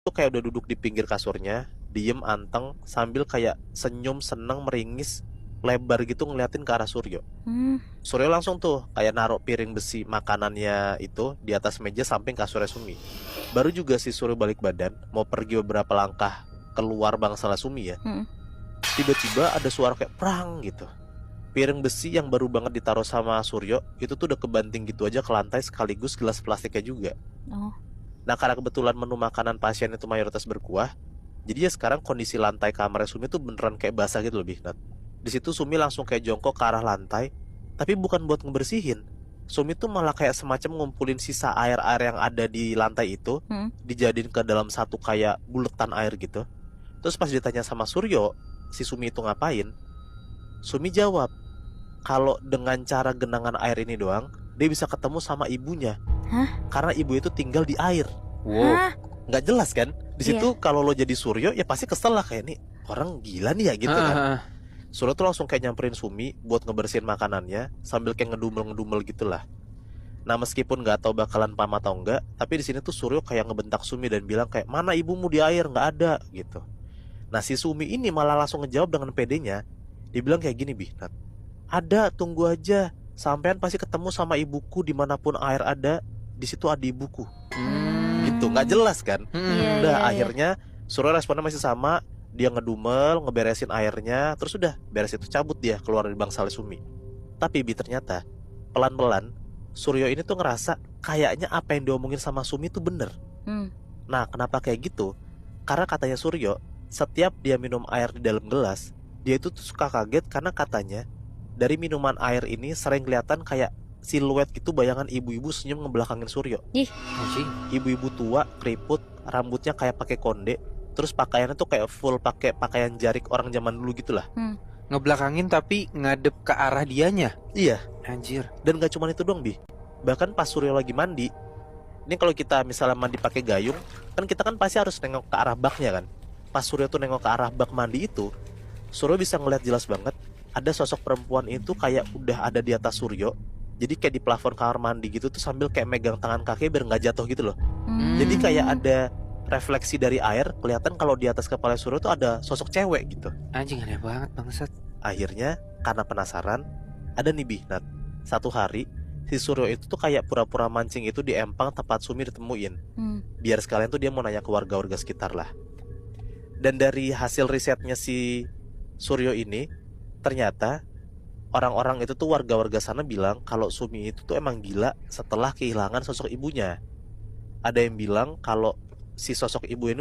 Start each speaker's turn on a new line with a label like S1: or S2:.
S1: tuh kayak udah duduk di pinggir kasurnya, diem anteng sambil kayak senyum seneng meringis lebar gitu ngeliatin ke arah Suryo. Suryo langsung tuh kayak naruh piring besi makanannya itu di atas meja samping kasurnya Sumi. Baru juga si Suryo balik badan mau pergi beberapa langkah keluar bangsala Sumi ya. Tiba-tiba ada suara kayak prang gitu. Piring besi yang baru banget ditaruh sama Suryo itu tuh udah kebanting gitu aja ke lantai sekaligus gelas plastiknya juga.
S2: Oh.
S1: Nah karena kebetulan menu makanan pasien itu mayoritas berkuah, jadi ya sekarang kondisi lantai kamar Sumi tuh beneran kayak basah gitu lebih Nat. Di situ Sumi langsung kayak jongkok ke arah lantai, tapi bukan buat ngebersihin. Sumi tuh malah kayak semacam ngumpulin sisa air-air yang ada di lantai itu, dijadiin ke dalam satu kayak buletan air gitu. Terus pas ditanya sama Suryo, si Sumi itu ngapain? Sumi jawab, kalau dengan cara genangan air ini doang, dia bisa ketemu sama ibunya.
S2: Hah?
S1: Karena ibu itu tinggal di air.
S3: Wow.
S2: Hah?
S1: Nggak jelas kan? Di situ
S2: Iya.
S1: kalau lo jadi Suryo ya pasti kesel lah kayak nih orang gila nih ya gitu kan. Suryo tuh langsung kayak nyamperin Sumi buat ngebersihin makanannya sambil kayak ngedumel-ngedumel gitulah. Nah meskipun nggak tahu bakalan paham atau enggak, tapi di sini tuh Suryo kayak ngebentak Sumi dan bilang kayak mana ibumu di air nggak ada gitu. Nah si Sumi ini malah langsung ngejawab dengan pedenya. Dia bilang kayak gini Nat. Ada, tunggu aja. Sampean pasti ketemu sama ibuku dimanapun air ada. Di situ ada ibuku. Gitu, nggak jelas kan?
S2: Iya,
S1: Udah
S2: iya.
S1: akhirnya Suryo responnya masih sama. Dia ngedumel, ngeberesin airnya. Terus udah, beres itu cabut dia keluar dari bangsal Sumi. Tapi ternyata pelan-pelan Suryo ini tuh ngerasa kayaknya apa yang diomongin sama Sumi tuh bener. Nah kenapa kayak gitu? Karena katanya Suryo, setiap dia minum air di dalam gelas, dia itu tuh suka kaget karena katanya dari minuman air ini sering kelihatan kayak siluet gitu bayangan ibu-ibu senyum ngebelakangin Suryo. Ibu-ibu tua, keriput, rambutnya kayak pakai konde, terus pakaiannya tuh kayak full pakai pakaian jarik orang zaman dulu gitulah.
S3: Ngebelakangin tapi ngadep ke arah dianya.
S1: Iya.
S3: Anjir.
S1: Dan gak cuma itu dong Bi. Bahkan pas Suryo lagi mandi, ini kalau kita misalnya mandi pakai gayung, kan kita kan pasti harus nengok ke arah baknya kan. Pas Suryo tuh nengok ke arah bak mandi itu, Suryo bisa ngeliat jelas banget ada sosok perempuan itu kayak udah ada di atas Suryo. Jadi kayak di plafon kamar mandi gitu tuh sambil kayak megang tangan kaki biar nggak jatuh gitu loh. Jadi kayak ada refleksi dari air, kelihatan kalau di atas kepala Suryo tuh ada sosok cewek gitu.
S3: Anjing aneh banget bangsat.
S1: Akhirnya karena penasaran, ada nih Nat. Satu hari si Suryo itu tuh kayak pura-pura mancing itu di empang tempat Sumi ditemuin. Biar sekalian tuh dia mau nanya ke warga-warga sekitar lah. Dan dari hasil risetnya si Suryo ini, ternyata orang-orang itu tuh warga-warga sana bilang kalau Sumi itu tuh emang gila setelah kehilangan sosok ibunya. Ada yang bilang kalau si sosok ibu ini